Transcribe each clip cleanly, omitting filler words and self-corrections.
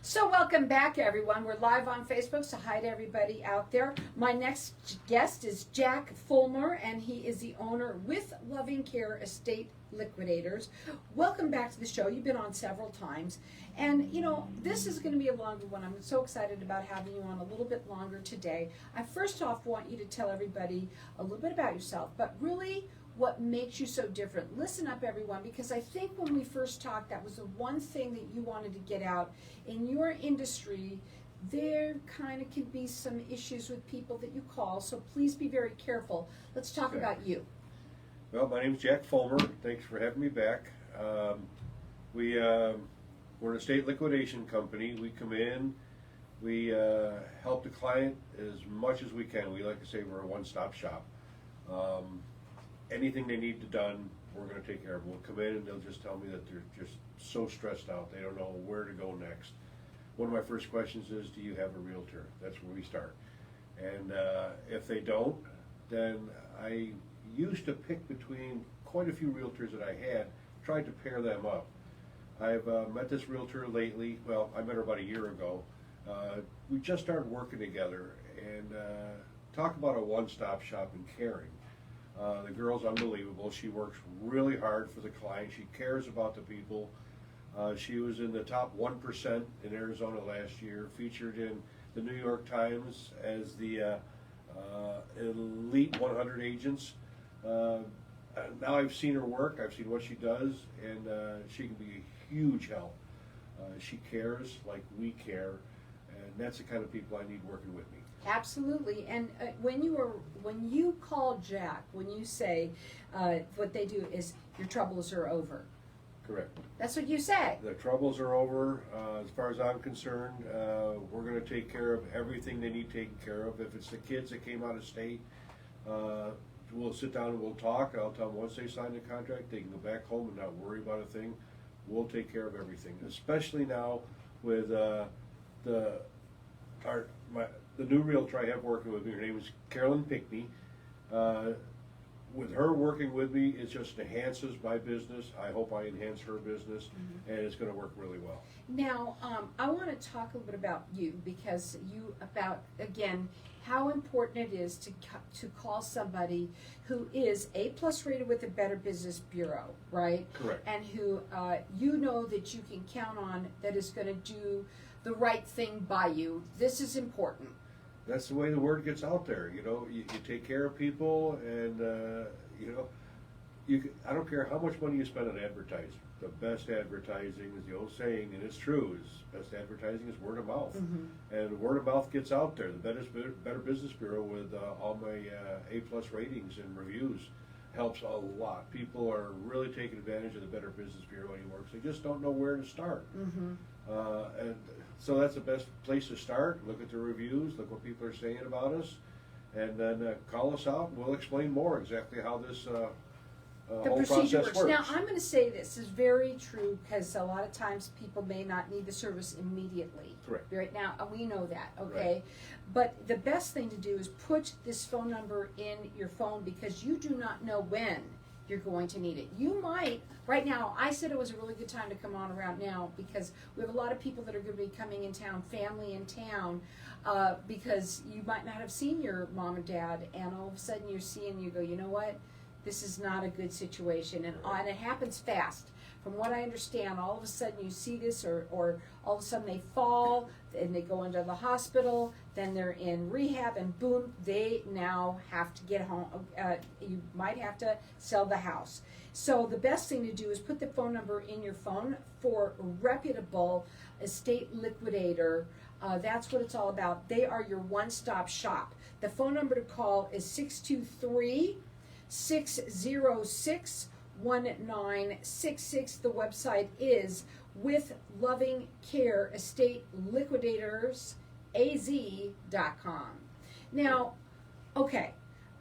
So welcome back, everyone. We're live on Facebook, so hi to everybody out there. My next guest is Jack Fulmer, and he is the owner with Loving Care Estate Liquidators. Welcome back to the show. You've been on several times, and this is going to be a longer one. I'm so excited about having you on a little bit longer today. I first off want you to tell everybody a little bit about yourself, but really what makes you so different. Listen up, everyone, because I think when we first talked, that was the one thing that you wanted to get out. In your industry, there kind of can be some issues with people that you call, so please be very careful. Let's talk about you. Well, my name's Jack Fulmer. Thanks for having me back. We're an estate liquidation company. We come in, we help the client as much as we can. We like to say we're a one-stop shop. Anything they need done, we're going to take care of. We'll come in and they'll just tell me that they're just so stressed out. They don't know where to go next. One of my first questions is, do you have a realtor? That's where we start. And if they don't, then I used to pick between quite a few realtors that I had, tried to pair them up. I've met this realtor lately. Well, I met her about a year ago. We just started working together and talk about a one-stop shop and caring. The girl's unbelievable. She works really hard for the client. She cares about the people. She was in the top 1% in Arizona last year, featured in the New York Times as the elite 100 agents. Now I've seen her work. I've seen what she does, and she can be a huge help. She cares like we care, and that's the kind of people I need working with me. Absolutely. And when you call Jack, when you say what they do is your troubles are over. Correct. That's what you say. The troubles are over. As far as I'm concerned, we're going to take care of everything they need taken care of. If it's the kids that came out of state, we'll sit down and we'll talk. I'll tell them once they sign the contract, they can go back home and not worry about a thing. We'll take care of everything, especially now with the new realtor I have working with me. Her name is Carolyn Pickney. With her working with me, it just enhances my business. I hope I enhance her business, and it's going to work really well. Now, I want to talk a little bit about you, because again, how important it is to call somebody who is A+ rated with the Better Business Bureau, right? Correct. And who you know that you can count on, that is going to do the right thing by you. This is important. That's the way the word gets out there. You take care of people, and I don't care how much money you spend on advertising. The best advertising is the old saying, and it's true, is best advertising is word of mouth. And word of mouth gets out there. The Better Business Bureau, with all my A+ ratings and reviews, helps a lot. People are really taking advantage of the Better Business Bureau anymore because they just don't know where to start. And so that's the best place to start. Look at the reviews, look what people are saying about us, and then call us out, and we'll explain more exactly how this whole process works. Now, I'm going to say this is very true, because a lot of times people may not need the service immediately. Correct. Right now, we know that, okay? Right. But the best thing to do is put this phone number in your phone, because you do not know when you're going to need it. You might, right now, I said it was a really good time to come on around now, because we have a lot of people that are going to be coming in town, family in town, because you might not have seen your mom and dad, and all of a sudden you're seeing, you go, you know what? This is not a good situation, and it happens fast. From what I understand, all of a sudden you see this, or all of a sudden they fall, and they go into the hospital, then they're in rehab, and boom, they now have to get home. You might have to sell the house. So the best thing to do is put the phone number in your phone for a reputable estate liquidator. That's what it's all about. They are your one-stop shop. The phone number to call is 623-606-1966. The website is with Loving Care Estate Liquidators az.com. Now, okay,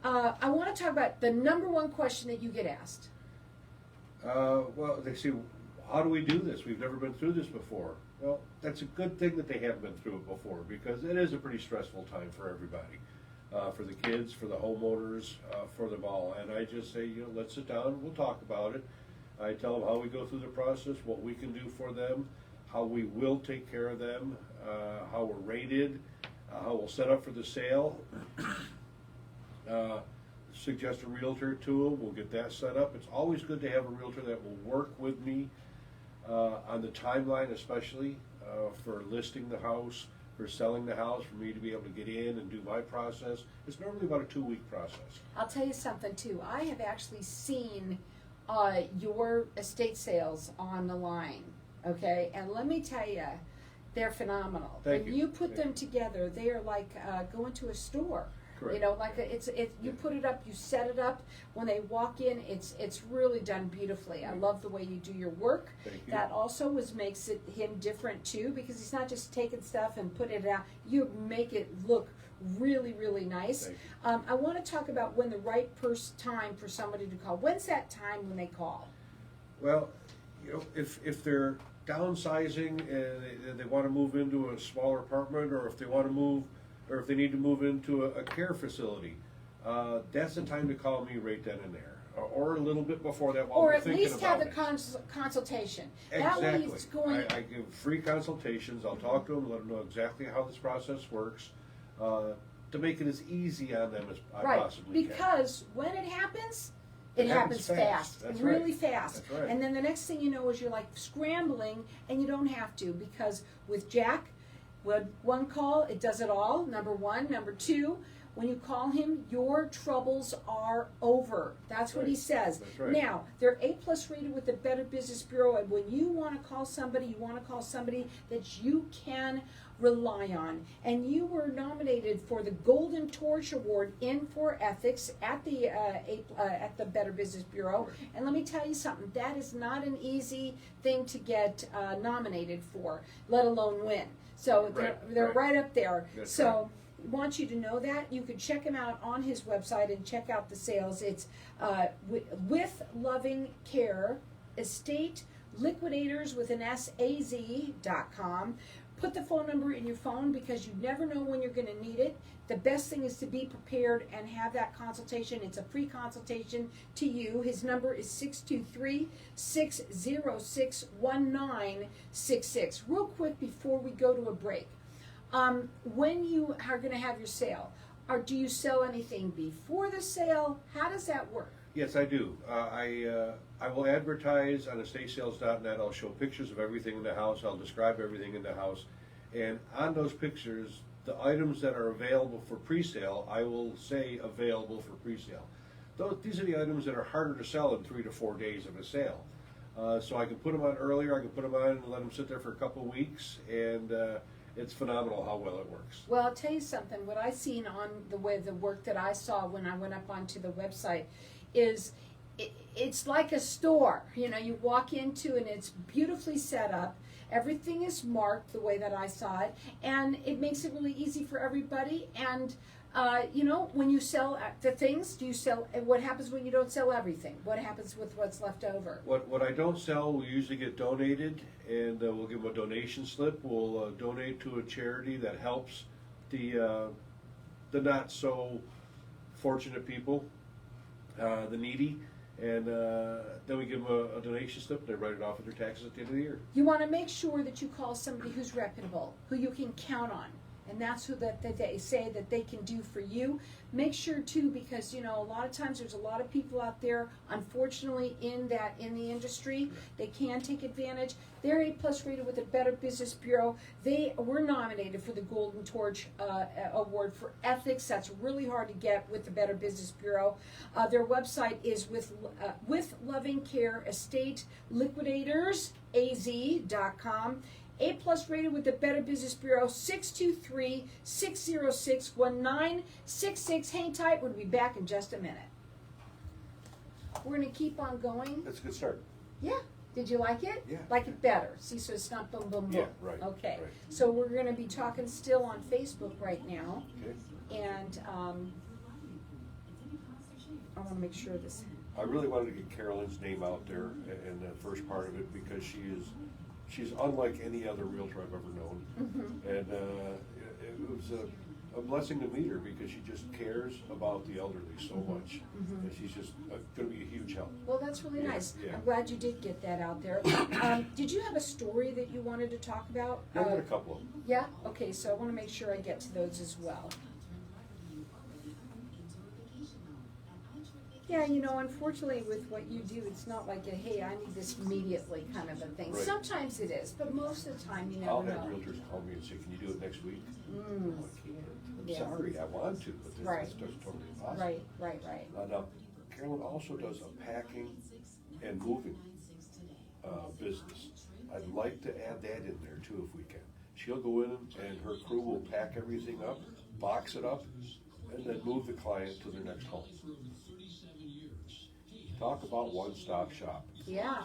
I want to talk about the number one question that you get asked. Well, they say, how do we do this? We've never been through this before. Well, that's a good thing that they haven't been through it before, because it is a pretty stressful time for everybody. For the kids, for the homeowners, for them all. And I just say, let's sit down and we'll talk about it. I tell them how we go through the process, what we can do for them, how we will take care of them, how we're rated, how we'll set up for the sale. Suggest a realtor to them, we'll get that set up. It's always good to have a realtor that will work with me on the timeline, especially for listing the house, for selling the house, for me to be able to get in and do my process. It's normally about a 2-week process. I'll tell you something too. I have actually seen your estate sales on the line, okay? And let me tell you, they're phenomenal. Thank when you. you put them together, they are like going to a store. Correct. You know, like you put it up, you set it up. When they walk in, it's really done beautifully. I love the way you do your work. Thank you. That also makes him different too, because he's not just taking stuff and putting it out. You make it look really, really nice. I want to talk about when the right time for somebody to call. When's that time when they call? Well, you know, if they're downsizing and they want to move into a smaller apartment, or if they want to move, or if they need to move into a care facility, that's the time to call me right then and there, or a little bit before that while Or we're at thinking least about have the it. consultation. Exactly. That way it's going. I give free consultations. I'll talk to them, let them know exactly how this process works, to make it as easy on them as I Right, possibly can. because when it happens It happens fast. That's right. really fast. That's right. And then the next thing you know is you're like scrambling, and you don't have to, because with Jack, with one call, it does it all, number one. Number two, when you call him, your troubles are over. That's what he Right. says. That's right. Now, they're A+ rated with the Better Business Bureau, and when you want to call somebody, you want to call somebody that you can rely on. And you were nominated for the Golden Torch Award in for ethics at the Better Business Bureau. Right. And let me tell you something, that is not an easy thing to get nominated for, let alone win. So they're right up there. That's so right. want you to know that. You can check him out on his website and check out the sales. It's with Loving Care Estate Liquidators with an SAZ.com. Put the phone number in your phone, because you never know when you're going to need it. The best thing is to be prepared and have that consultation. It's a free consultation to you. His number is 623-606-1966. Real quick before we go to a break. When you are going to have your sale, do you sell anything before the sale? How does that work? Yes, I do. I will advertise on estatesales.net. I'll show pictures of everything in the house. I'll describe everything in the house. And on those pictures, the items that are available for pre-sale, I will say available for pre-sale. These are the items that are harder to sell in 3 to 4 days of a sale. So I can put them on earlier. I can put them on and let them sit there for a couple of weeks. And it's phenomenal how well it works. Well, I'll tell you something. What I've seen on the work that I saw when I went up onto the website is it's like a store. You know, you walk into and it's beautifully set up. Everything is marked the way that I saw it, and it makes it really easy for everybody. And you know, when you sell the things, do you sell? What happens when you don't sell everything? What happens with what's left over? What I don't sell will usually get donated, and we'll give them a donation slip. We'll donate to a charity that helps the not so fortunate people, the needy, and then we give them a donation slip, and they write it off with their taxes at the end of the year. You want to make sure that you call somebody who's reputable, who you can count on. And that's who that they say that they can do for you. Make sure too, because you know a lot of times there's a lot of people out there, unfortunately, in the industry, they can take advantage. They're A+ rated with the Better Business Bureau. They were nominated for the Golden Torch Award for ethics. That's really hard to get with the Better Business Bureau. Their website is with Loving Care Estate Liquidators AZ.com. A+ rated with the Better Business Bureau, 623-606-1966. Hang tight, we'll be back in just a minute. We're going to keep on going. That's a good start. Yeah. Did you like it? Yeah. Like it better. See, so it's not boom, boom, boom. Yeah, right. Okay. Right. So we're going to be talking still on Facebook right now. Okay. And I want to make sure this. I really wanted to get Carolyn's name out there in the first part of it, because she's unlike any other realtor I've ever known. Mm-hmm. And it was a blessing to meet her because she just cares about the elderly so much. And she's just going to be a huge help. Well, that's really nice. Yeah. I'm glad you did get that out there. Did you have a story that you wanted to talk about? I got a couple of them. Yeah? Okay, so I want to make sure I get to those as well. Yeah, you know, unfortunately with what you do, it's not like a, hey, I need this immediately kind of a thing. Right. Sometimes it is, but most of the time you never I'll know. have realtors call me and say, can you do it next week? Mm. I can't. I'm Yeah. sorry, I want to, but this Right. is just totally impossible. Right. Now, Carolyn also does a packing and moving business. I'd like to add that in there too if we can. She'll go in and her crew will pack everything up, box it up, and then move the client to their next home. Talk about one-stop shop. Yeah.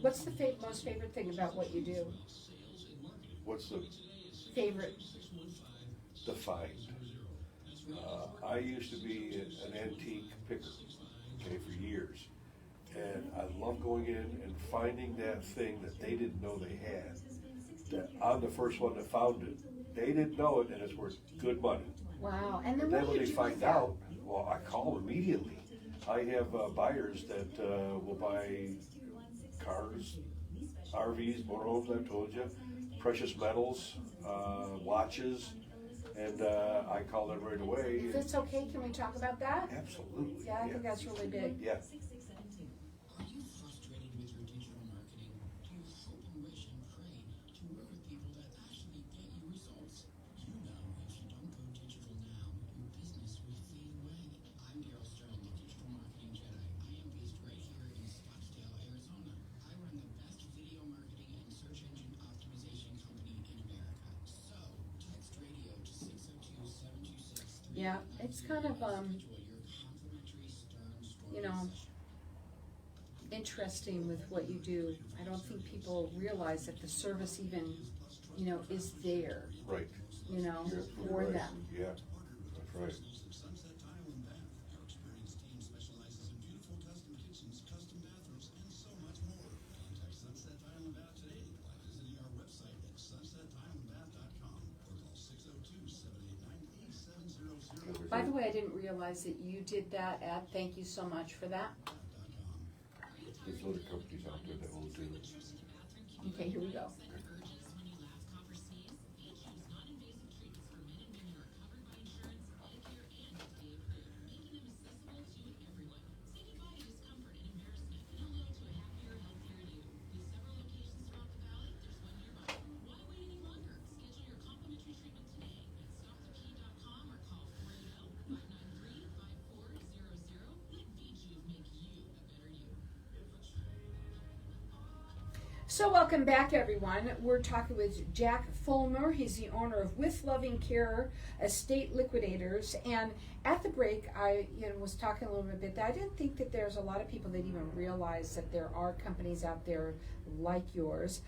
What's the most favorite thing about what you do? What's the Favorite? find? I used to be an antique picker, okay, for years. And I love going in and finding that thing that they didn't know they had. That I'm the first one that found it. They didn't know it, and it's worth good money. Wow. And then Then what when do they you do with find that? out, well, I call them immediately. I have buyers that will buy cars, RVs, motorhomes, I've told you, precious metals, watches, and I call them right away. If it's okay, can we talk about that? Absolutely. Yeah, I think that's really big. Yeah. Are you frustrated with your digital marketing? Do you hope and wish and pray to work with people that actually get you results? You know, if you don't go digital now, your business will fade away. I'm Daryl Sterling, the Digital Marketing Jedi. I am based right here in Scottsdale, Arizona. I run the best video marketing and search engine optimization company in America. So, text radio to 602-726-3990. Yeah, it's kind of, Schedule your complimentary Stern Story you know, session. interesting with what you do. I don't think people realize that the service even, you know, is there, Right. you know, You're absolutely for right. them. Yeah, that's right. Sunset Tile and Bath. Our experienced team specializes in beautiful custom kitchens, custom bathrooms, and so much more. Contact Sunset Tile and Bath today by visiting our website at sunsettileandbath.com or call 602-789-8700. By the way, I didn't realize that you did that ad. Thank you so much for that. There's other companies out there that will do it. Okay, here we go. So welcome back, everyone. We're talking with Jack Fulmer. He's the owner of With Loving Care Estate Liquidators. And at the break, I was talking a little bit that I didn't think that there's a lot of people that even realize that there are companies out there like yours.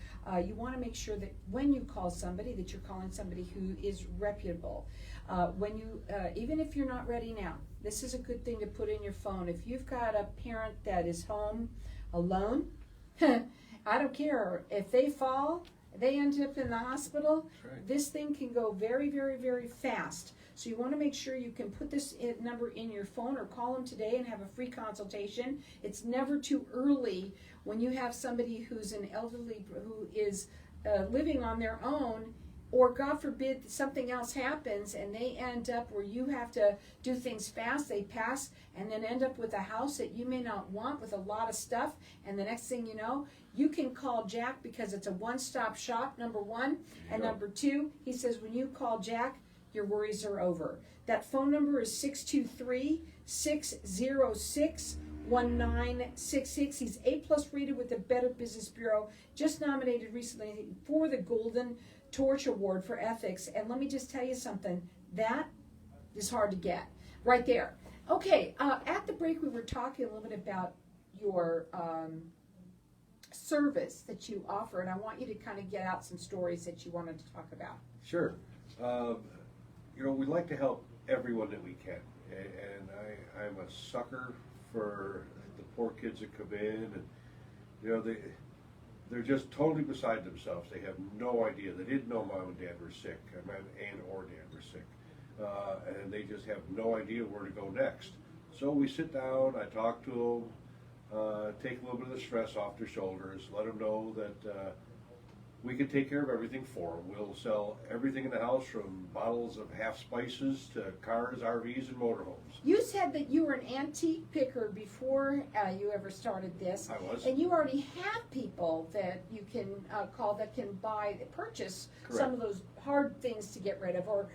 You want to make sure that when you call somebody, that you're calling somebody who is reputable. When you, even if you're not ready now, this is a good thing to put in your phone. If you've got a parent that is home alone, I don't care if they fall, they end up in the hospital. Right. This thing can go very, very, very fast. So you want to make sure you can put this number in your phone or call them today and have a free consultation. It's never too early when you have somebody who's an elderly who is living on their own, or God forbid something else happens and they end up where you have to do things fast, they pass and then end up with a house that you may not want with a lot of stuff, and the next thing you know, you can call Jack because it's a one-stop shop, number one, and number two, he says when you call Jack, your worries are over. That phone number is 623-606-1966. He's A+ rated with the Better Business Bureau, just nominated recently for the Golden Torch Award for Ethics. And let me just tell you something, that is hard to get right there. Okay, at the break we were talking a little bit about your service that you offer, and I want you to kind of get out some stories that you wanted to talk about. Sure. We like to help everyone that we can, and I'm a sucker for the poor kids that come in, and they're just totally beside themselves. They have no idea. They didn't know mom and dad were sick, my aunt or dad were sick, and they just have no idea where to go next. So we sit down, I talk to them, take a little bit of the stress off their shoulders, let them know that we can take care of everything for them. We'll sell everything in the house, from bottles of half spices to cars, RVs, and motorhomes. You said that you were an antique picker before you ever started this. I was. And you already have people that you can call that can purchase Correct. some of those hard things to get rid of, or,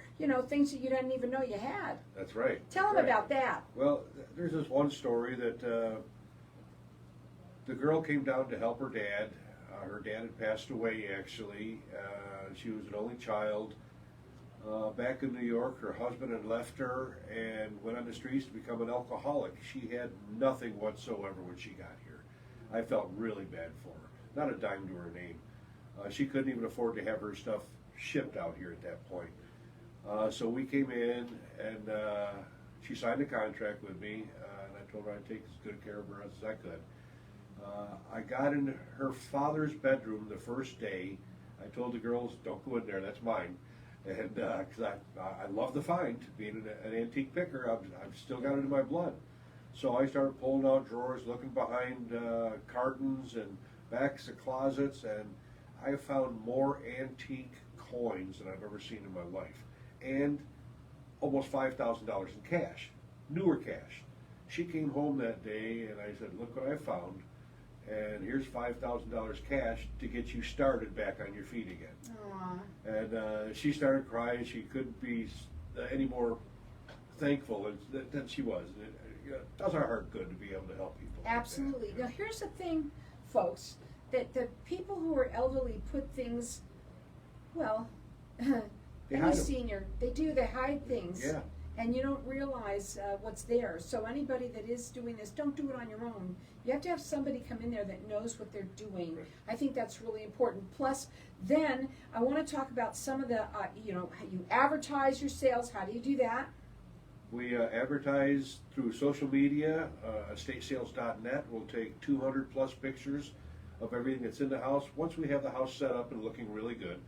things that you didn't even know you had. That's right. Tell That's them right. about that. Well, there's this one story that the girl came down to help her dad. Her dad had passed away, actually. She was an only child. Back in New York, her husband had left her and went on the streets to become an alcoholic. She had nothing whatsoever when she got here. I felt really bad for her. Not a dime to her name. She couldn't even afford to have her stuff shipped out here at that point. So we came in, and she signed a contract with me, and I told her I'd take as good care of her as I could. I got in her father's bedroom the first day. I told the girls, don't go in there, that's mine. And because I love the find, being an antique picker, I've still got it in my blood. So I started pulling out drawers, looking behind cartons and backs of closets, and I found more antique coins than I've ever seen in my life. And almost $5,000 in cash, newer cash. She came home that day, and I said, look what I found. And here's $5,000 cash to get you started back on your feet again. Aww. And she started crying. She couldn't be any more thankful than she was. It does our heart good to be able to help people. Absolutely. Like that. Now, here's the thing, folks, that the people who are elderly put things, well, They any hide 'em. senior, they hide things. Yeah. And you don't realize what's there. So anybody that is doing this, don't do it on your own. You have to have somebody come in there that knows what they're doing. Right. I think that's really important. Plus, then I want to talk about some of the, how you advertise your sales. How do you do that? We advertise through social media, estatesales.net. We'll take 200 plus pictures of everything that's in the house. Once we have the house set up and looking really good,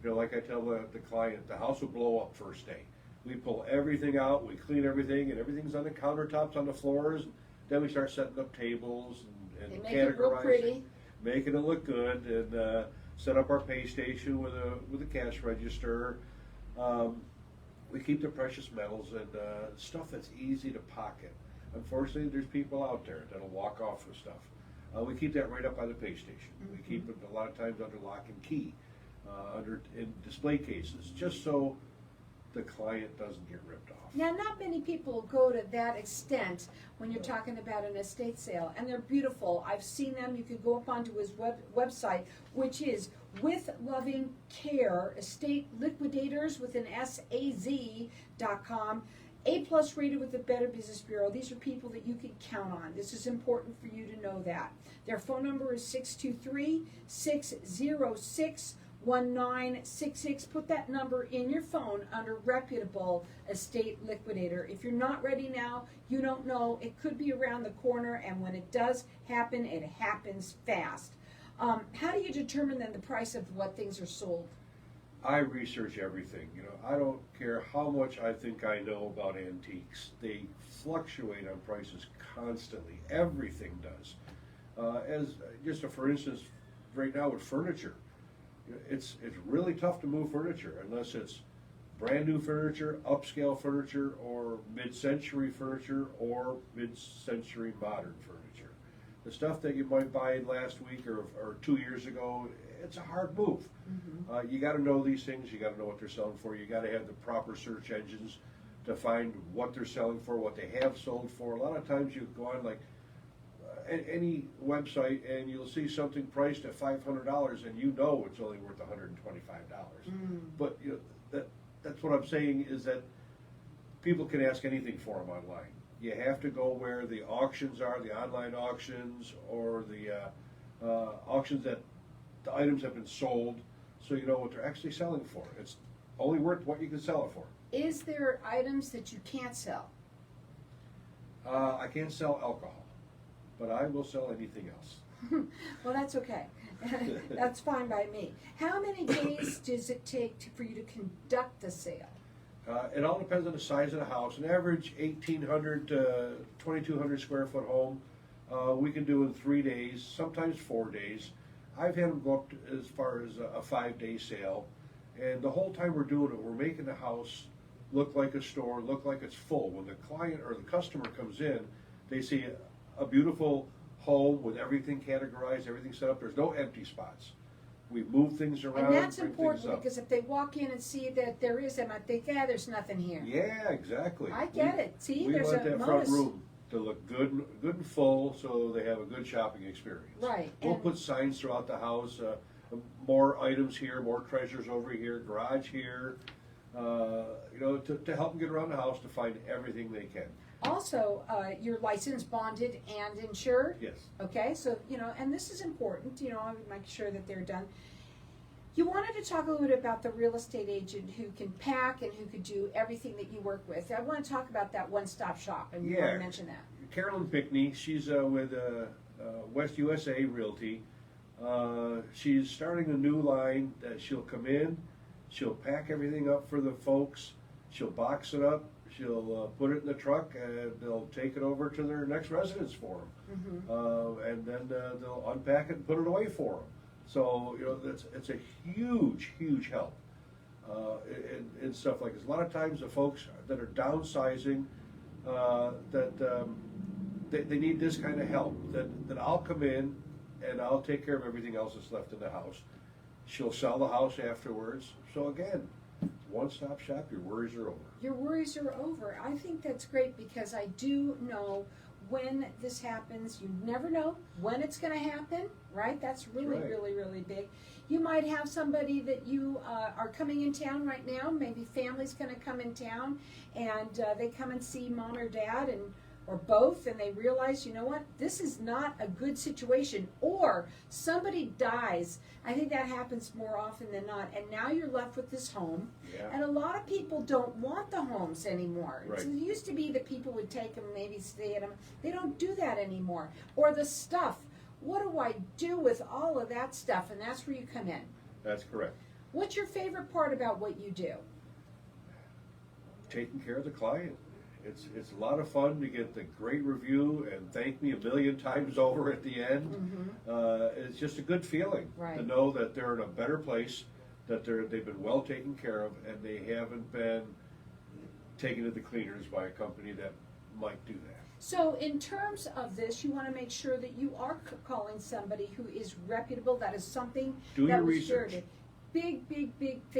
like I tell the client, the house will blow up first day. We pull everything out, we clean everything, and everything's on the countertops, on the floors. Then we start setting up tables and They make it real pretty. making it look good, and set up our pay station with a cash register. We keep the precious metals and stuff that's easy to pocket. Unfortunately, there's people out there that'll walk off with stuff. We keep that right up by the pay station. Mm-hmm. We keep it a lot of times under lock and key, in display cases, just so the client doesn't get ripped off. Now, not many people go to that extent when you're talking about an estate sale, and they're beautiful. I've seen them. You could go up onto his website, which is With Loving Care, Estate Liquidators with an SAZ.com. A+ rated with the Better Business Bureau. These are people that you can count on. This is important for you to know that. Their phone number is 623-606-1966. Put that number in your phone under Reputable Estate Liquidator. If you're not ready now, you don't know. It could be around the corner, and when it does happen, it happens fast. How do you determine then the price of what things are sold? I research everything. I don't care how much I think I know about antiques. They fluctuate on prices constantly. Everything does. For instance, right now with furniture, it's really tough to move furniture unless it's brand new furniture, upscale furniture, or mid-century furniture, or mid-century modern furniture. The stuff that you might buy last week or 2 years ago, it's a hard move. Mm-hmm. You got to know these things. You got to know what they're selling for. You got to have the proper search engines to find what they're selling for, what they have sold for. A lot of times you go on any website and you'll see something priced at $500 and you know it's only worth $125. But that's what I'm saying is that people can ask anything for them online. You have to go where the auctions are, the online auctions, or the auctions that the items have been sold, so you know what they're actually selling for. It's only worth what you can sell it for. Is there items that you can't sell? I can't sell alcohol, but I will sell anything else. Well, that's okay. That's fine by me. How many days does it take for you to conduct the sale? It all depends on the size of the house. An average 1,800 to 2,200 square foot home, we can do in 3 days, sometimes 4 days. I've had them go up to as far as a 5-day sale. And the whole time we're doing it, we're making the house look like a store, look like it's full. When the client or the customer comes in, they see a beautiful home with everything categorized, everything set up. There's no empty spots. We move things around, And that's bring important things up. because if they walk in and see that there is, they might think, there's nothing here. Yeah, exactly. I get it. See, we there's want a that front bonus. room to look good and full, so they have a good shopping experience. Right, We'll and- put signs throughout the house. More items here, more treasures over here, garage here. To help them get around the house to find everything they can. Also, you're licensed, bonded, and insured. Yes. Okay, so, and this is important, I would make sure that they're done. You wanted to talk a little bit about the real estate agent who can pack and who could do everything that you work with. I want to talk about that one-stop shop, and you want Yeah. to mention that. Carolyn Pickney, she's with West USA Realty. She's starting a new line that she'll come in, she'll pack everything up for the folks, she'll box it up, she'll put it in the truck, and they'll take it over to their next residence for them. And then they'll unpack it and put it away for them. So, it's a huge, huge help in stuff like this. A lot of times the folks that are downsizing, they need this kind of help, that I'll come in and I'll take care of everything else that's left in the house. She'll sell the house afterwards. So again, one-stop shop, your worries are over. Your worries are over. I think that's great because I do know when this happens. You never know when it's going to happen, right? That's really, right. really, really big. You might have somebody that you are coming in town right now. Maybe family's going to come in town, and they come and see mom or dad, or both, and they realize, you know what, this is not a good situation, or somebody dies. I think that happens more often than not, and now you're left with this home, Yeah. and a lot of people don't want the homes anymore. Right. So it used to be that people would take them, maybe stay at them. They don't do that anymore. Or the stuff. What do I do with all of that stuff? And that's where you come in. That's correct. What's your favorite part about what you do? Taking care of the client. It's a lot of fun to get the great review and thank me a million times over at the end. It's just a good feeling Right. to know that they're in a better place, that they've been well taken care of, and they haven't been taken to the cleaners by a company that might do that. So in terms of this, you want to make sure that you are calling somebody who is reputable. That is something Do that your was research. shared. Big thing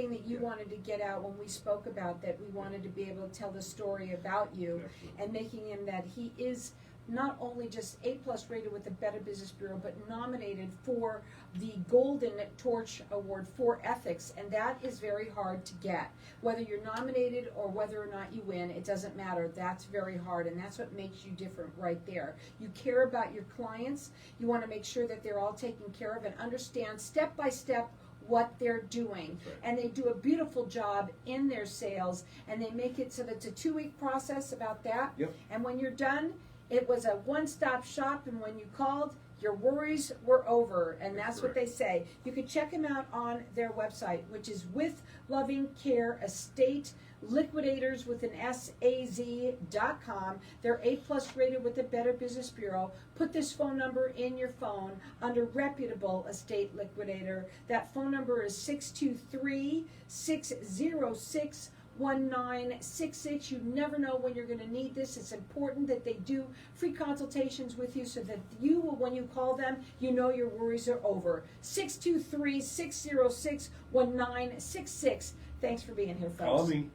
that you Yeah. wanted to get out when we spoke about that. We wanted to be able to tell the story about you Absolutely. and making him that he is not only just A+ rated with the Better Business Bureau, but nominated for the Golden Torch Award for ethics, and that is very hard to get. Whether you're nominated or whether or not you win, it doesn't matter. That's very hard, and that's what makes you different right there. You care about your clients. You want to make sure that they're all taken care of and understand step by step what they're doing. Right. And they do a beautiful job in their sales, and they make it so that it's a 2-week process about that. Yep. And when you're done, it was a one-stop shop, and when you called, your worries were over, and that's what they say. You can check them out on their website, which is With Loving Care Estate Liquidators with an SAZ.com. They're A+ rated with the Better Business Bureau. Put this phone number in your phone under Reputable Estate Liquidator. That phone number is 623-606-1966. You never know when you're going to need this. It's important that they do free consultations with you so that you will, when you call them, you know your worries are over. 623-606-1966. Thanks for being here, folks. Call me.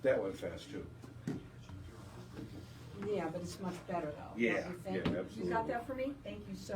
That went fast too. Yeah, but it's much better though. Yeah, don't you think? yeah, You absolutely. got that for me? Thank you so